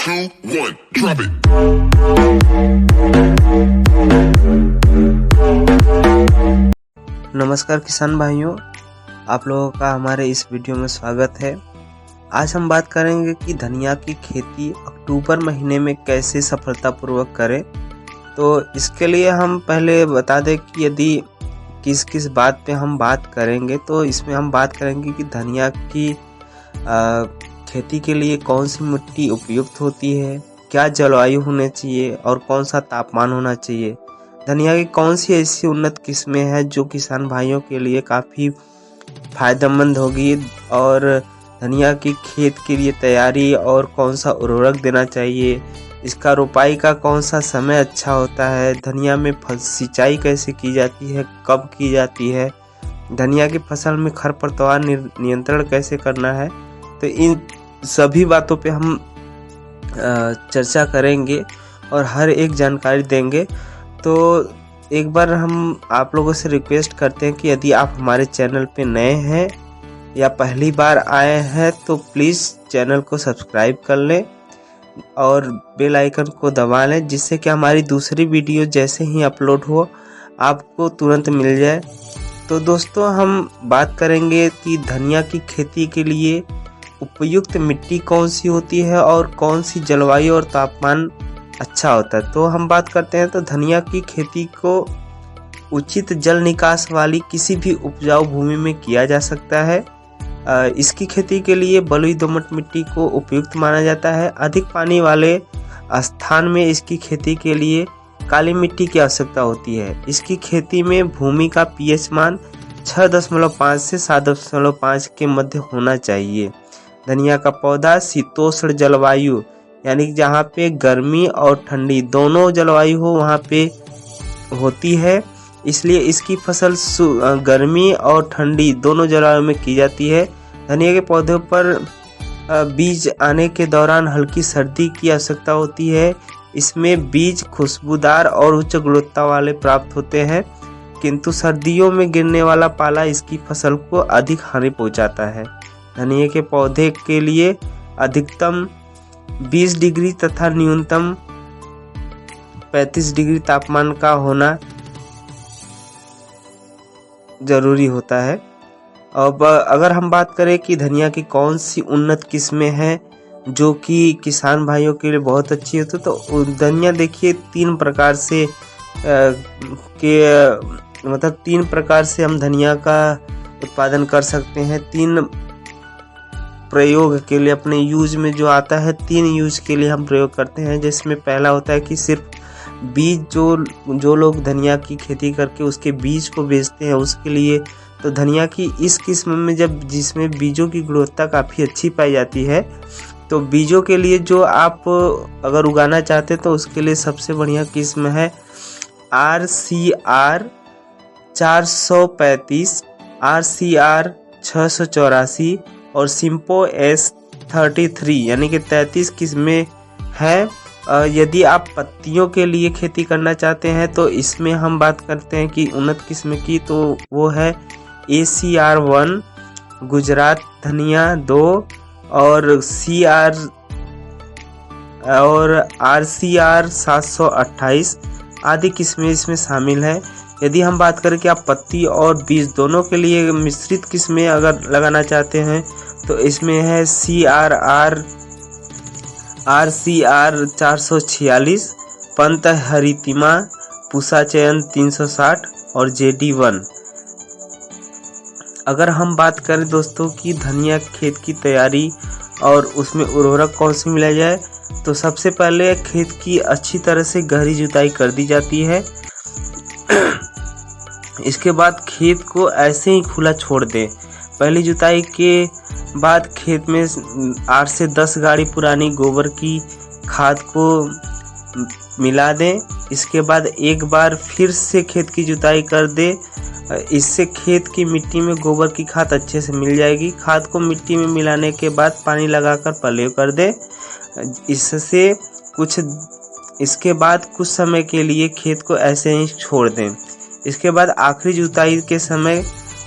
2, 1, drop it. नमस्कार किसान भाइयों, आप लोगों का हमारे इस वीडियो में स्वागत है। आज हम बात करेंगे कि धनिया की खेती अक्टूबर महीने में कैसे सफलतापूर्वक करें। तो इसके लिए हम पहले बता दें कि यदि किस किस बात पे हम बात करेंगे, तो इसमें हम बात करेंगे कि धनिया की खेती के लिए कौन सी मिट्टी उपयुक्त होती है, क्या जलवायु होनी चाहिए और कौन सा तापमान होना चाहिए। धनिया की कौन सी ऐसी उन्नत किस्में हैं जो किसान भाइयों के लिए काफ़ी फायदेमंद होगी, और धनिया की खेत के लिए तैयारी और कौन सा उर्वरक देना चाहिए, इसका रोपाई का कौन सा समय अच्छा होता है, धनिया में सिंचाई कैसे की जाती है, कब की जाती है, धनिया की फसल में खरपतवार नियंत्रण कैसे करना है। तो इन सभी बातों पे हम चर्चा करेंगे और हर एक जानकारी देंगे। तो एक बार हम आप लोगों से रिक्वेस्ट करते हैं कि यदि आप हमारे चैनल पे नए हैं या पहली बार आए हैं तो प्लीज़ चैनल को सब्सक्राइब कर लें और बेल आइकन को दबा लें, जिससे कि हमारी दूसरी वीडियो जैसे ही अपलोड हो आपको तुरंत मिल जाए। तो दोस्तों, हम बात करेंगे कि धनिया की खेती के लिए उपयुक्त मिट्टी कौन सी होती है और कौन सी जलवायु और तापमान अच्छा होता है। तो हम बात करते हैं तो धनिया की खेती को उचित जल निकास वाली किसी भी उपजाऊ भूमि में किया जा सकता है। इसकी खेती के लिए बलुई दोमट मिट्टी को उपयुक्त माना जाता है। अधिक पानी वाले स्थान में इसकी खेती के लिए काली मिट्टी की आवश्यकता होती है। इसकी खेती में भूमि का पीएच मान 6.5 से 7.5 के मध्य होना चाहिए। धनिया का पौधा शीतोष्ण जलवायु, यानी जहाँ पे गर्मी और ठंडी दोनों जलवायु हो वहाँ पे होती है, इसलिए इसकी फसल गर्मी और ठंडी दोनों जलवायु में की जाती है। धनिया के पौधे पर बीज आने के दौरान हल्की सर्दी की आवश्यकता होती है। इसमें बीज खुशबूदार और उच्च गुणवत्ता वाले प्राप्त होते हैं, किंतु सर्दियों में गिरने वाला पाला इसकी फसल को अधिक हानि पहुंचाता है। धनिया के पौधे के लिए अधिकतम 20 डिग्री तथा न्यूनतम 35 डिग्री तापमान का होना जरूरी होता है। अब अगर हम बात करें कि धनिया की कौन सी उन्नत किस्में हैं जो कि किसान भाइयों के लिए बहुत अच्छी होती है, तो धनिया देखिए तीन प्रकार से हम धनिया का उत्पादन कर सकते हैं। तीन प्रयोग के लिए अपने यूज में जो आता है, 3 यूज के लिए हम प्रयोग करते हैं। जिसमें पहला होता है कि सिर्फ बीज जो लोग धनिया की खेती करके उसके बीज को बेचते हैं उसके लिए। तो धनिया की इस किस्म में जिसमें बीजों की गुणवत्ता काफ़ी अच्छी पाई जाती है, तो बीजों के लिए जो आप अगर उगाना चाहते हैं तो उसके लिए सबसे बढ़िया किस्म है RCR 435, RCR 684 और सिम्पो S33 यानी कि 33 किस्में हैं। यदि आप पत्तियों के लिए खेती करना चाहते हैं तो इसमें हम बात करते हैं कि उन्नत किस्म की, तो वो है ACR 1, गुजरात धनिया 2 और RCR 728 आदि किस्में इसमें शामिल हैं। यदि हम बात करें कि आप पत्ती और बीज दोनों के लिए मिश्रित किस्में अगर लगाना चाहते हैं तो इसमें है RCR 446, पंत हरितिमा, पूसा चयन 360 और JD1। अगर हम बात करें दोस्तों कि धनिया खेत की तैयारी और उसमें उर्वरक कौन सी मिला जाए, तो सबसे पहले खेत की अच्छी तरह से गहरी जुताई कर दी जाती है। इसके बाद खेत को ऐसे ही खुला छोड़ दें। पहली जुताई के बाद खेत में 8 से 10 गाड़ी पुरानी गोबर की खाद को मिला दें। इसके बाद एक बार फिर से खेत की जुताई कर दें। इससे खेत की मिट्टी में गोबर की खाद अच्छे से मिल जाएगी। खाद को मिट्टी में मिलाने के बाद पानी लगाकर पलेव कर दें। इसके बाद कुछ समय के लिए खेत को ऐसे ही छोड़ दें। इसके बाद आखिरी जुताई के समय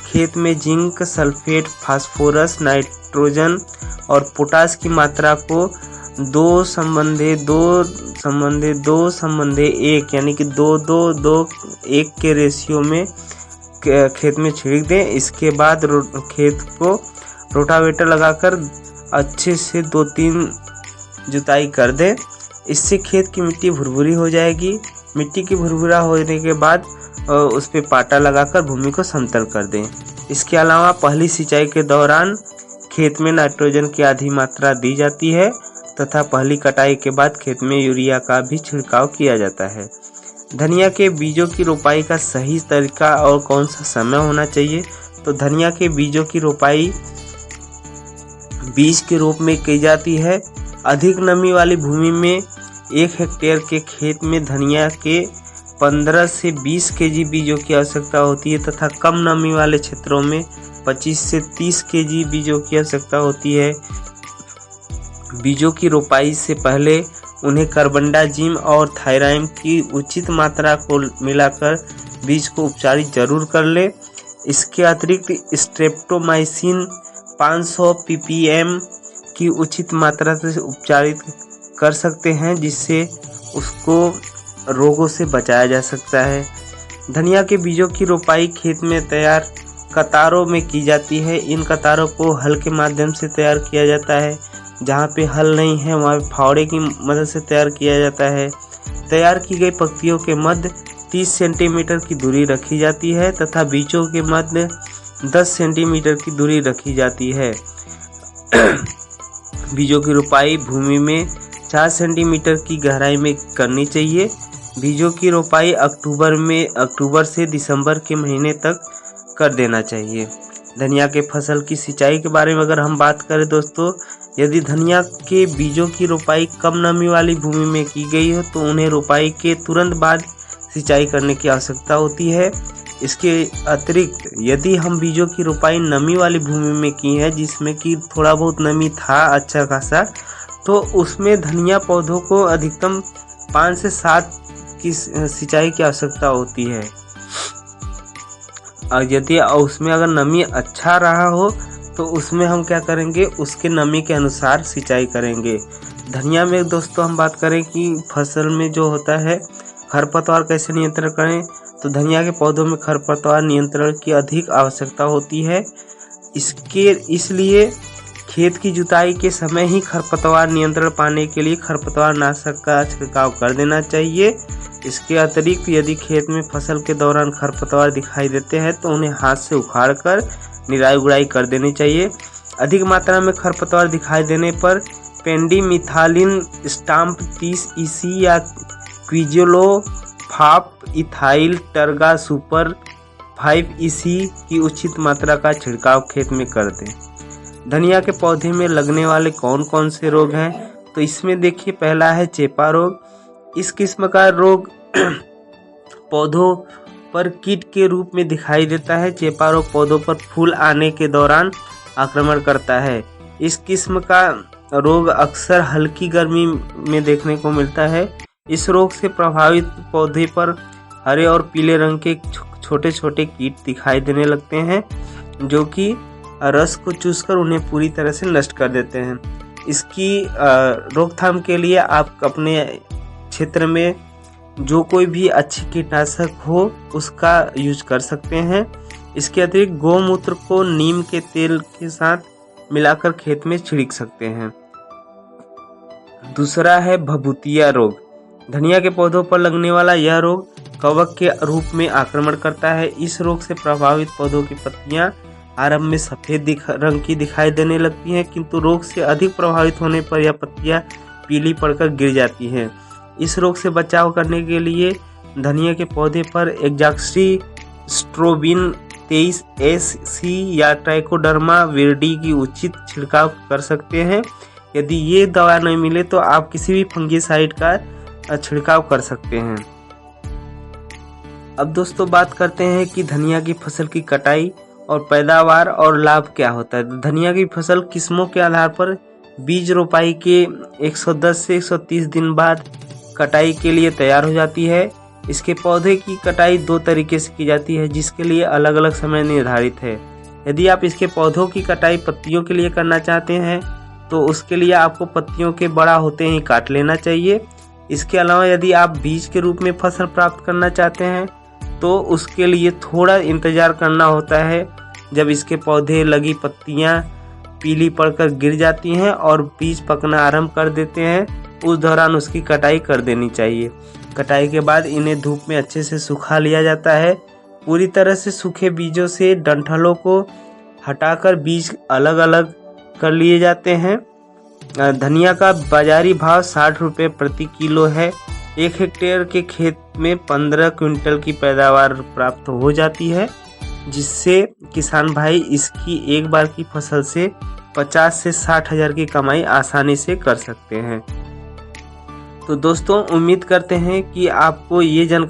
खेत में जिंक, सल्फेट, फास्फोरस, नाइट्रोजन और पोटास की मात्रा को दो संबंधे एक, यानी कि 2:2:2:1 के रेशियो में खेत में छिड़क दें। इसके बाद खेत को रोटावेटर लगाकर अच्छे से 2-3 जुताई कर दें। इससे खेत की मिट्टी भुरभुरी हो जाएगी। मिट्टी की भुरभुरा होने के बाद उस पर पाटा लगाकर भूमि को समतल कर दें। इसके अलावा पहली सिंचाई के दौरान खेत में नाइट्रोजन की आधी मात्रा दी जाती है तथा पहली कटाई के बाद खेत में यूरिया का भी छिड़काव किया जाता है। धनिया के बीजों की रोपाई का सही तरीका और कौन सा समय होना चाहिए? तो धनिया के बीजों की रोपाई बीज के रूप में की जाती है। अधिक नमी वाली भूमि में 1 हेक्टेयर के खेत में धनिया के 15 से 20 केजी बीजों की आवश्यकता होती है तथा कम नमी वाले क्षेत्रों में 25 से 30 केजी बीजों की आवश्यकता होती है। बीजों की रोपाई से पहले उन्हें कार्बनडाजिम और थायराइम की उचित मात्रा को मिलाकर बीज को उपचारित जरूर कर ले। इसके अतिरिक्त स्ट्रेप्टोमाइसिन 500 ppm की उचित मात्रा से उपचारित कर सकते हैं, जिससे उसको रोगों से बचाया जा सकता है। धनिया के बीजों की रोपाई खेत में तैयार कतारों में की जाती है। इन कतारों को हल के माध्यम से तैयार किया जाता है। जहाँ पे हल नहीं है वहाँ फावड़े की मदद से तैयार किया जाता है। तैयार की गई पंक्तियों के मध्य 30 सेंटीमीटर की दूरी रखी जाती है तथा बीजों के मध्य 10 सेंटीमीटर की दूरी रखी जाती है। बीजों की रोपाई भूमि में 4 सेंटीमीटर की गहराई में करनी चाहिए। बीजों की रोपाई अक्टूबर से दिसंबर के महीने तक कर देना चाहिए। धनिया के फसल की सिंचाई के बारे में अगर हम बात करें दोस्तों, यदि धनिया के बीजों की रोपाई कम नमी वाली भूमि में की गई हो तो उन्हें रोपाई के तुरंत बाद सिंचाई करने की आवश्यकता होती है। इसके अतिरिक्त यदि हम बीजों की रोपाई नमी वाली भूमि में की है, जिसमें कि थोड़ा बहुत नमी था अच्छा खासा, तो उसमें धनिया पौधों को अधिकतम 5 से 7 की सिंचाई की आवश्यकता होती है। और यदि उसमें अगर नमी अच्छा रहा हो तो उसमें हम क्या करेंगे, उसके नमी के अनुसार सिंचाई करेंगे। धनिया में दोस्तों हम बात करें कि फसल में जो होता है खरपतवार कैसे नियंत्रण करें, तो धनिया के पौधों में खरपतवार नियंत्रण की अधिक आवश्यकता होती है। इसलिए खेत की जुताई के समय ही खरपतवार नियंत्रण पाने के लिए खरपतवार नाशक का छिड़काव कर देना चाहिए। इसके अतिरिक्त यदि खेत में फसल के दौरान खरपतवार दिखाई देते हैं तो उन्हें हाथ से उखाड़ कर निराई गुड़ाई कर देनी चाहिए। अधिक मात्रा में खरपतवार दिखाई देने पर पेंडिमिथालिन स्टाम्प 30 EC या क्विजोलोफॉप इथाइल टर्गा सुपर 5 EC की उचित मात्रा का छिड़काव खेत में कर दें। धनिया के पौधे में लगने वाले कौन कौन से रोग हैं, तो इसमें देखिए पहला है चेपा रोग। इस किस्म का रोग पौधों पर कीट के रूप में दिखाई देता है। चेपा रोग पौधों पर फूल आने के दौरान आक्रमण करता है। इस किस्म का रोग अक्सर हल्की गर्मी में देखने को मिलता है। इस रोग से प्रभावित पौधे पर हरे और पीले रंग के छोटे छोटे कीट दिखाई देने लगते हैं, जो कि रस को चूसकर उन्हें पूरी तरह से नष्ट कर देते हैं। इसकी रोकथाम के लिए आप अपने क्षेत्र में जो कोई भी अच्छी कीटनाशक हो उसका यूज कर सकते हैं। इसके अतिरिक्त गौमूत्र को नीम के तेल के साथ मिलाकर खेत में छिड़क सकते हैं। दूसरा है भभूतिया रोग। धनिया के पौधों पर लगने वाला यह रोग कवक के रूप में आक्रमण करता है। इस रोग से प्रभावित पौधों की पत्तियां आरंभ में सफेद रंग की दिखाई देने लगती हैं, किंतु रोग से अधिक प्रभावित होने पर यह पत्तियां पीली पड़कर गिर जाती हैं। इस रोग से बचाव करने के लिए धनिया के पौधे पर एग्जॉक्सिस्ट्रोबिन 23 SC या ट्राइकोडर्मा विरिडी की उचित छिड़काव कर सकते हैं। यदि ये दवा नहीं मिले तो आप किसी भी फंगिसाइड का छिड़काव कर सकते हैं। अब दोस्तों बात करते हैं कि धनिया की फसल की कटाई और पैदावार और लाभ क्या होता है। धनिया की फसल किस्मों के आधार पर बीज रोपाई के 110 से 130 दिन बाद कटाई के लिए तैयार हो जाती है। इसके पौधे की कटाई 2 तरीके से की जाती है, जिसके लिए अलग अलग समय निर्धारित है। यदि आप इसके पौधों की कटाई पत्तियों के लिए करना चाहते हैं तो उसके लिए आपको पत्तियों के बड़ा होते ही काट लेना चाहिए। इसके अलावा यदि आप बीज के रूप में फसल प्राप्त करना चाहते हैं तो उसके लिए थोड़ा इंतज़ार करना होता है। जब इसके पौधे लगी पत्तियां पीली पड़कर गिर जाती हैं और बीज पकना आरंभ कर देते हैं, उस दौरान उसकी कटाई कर देनी चाहिए। कटाई के बाद इन्हें धूप में अच्छे से सुखा लिया जाता है। पूरी तरह से सूखे बीजों से डंठलों को हटाकर बीज अलग अलग कर लिए जाते हैं। धनिया का बाजारी भाव 60 रुपये प्रति किलो है। 1 हेक्टेयर के खेत में 15 क्विंटल की पैदावार प्राप्त हो जाती है, जिससे किसान भाई इसकी एक बार की फसल से 50 से 60 हज़ार की कमाई आसानी से कर सकते हैं। तो दोस्तों, उम्मीद करते हैं कि आपको ये जानकारी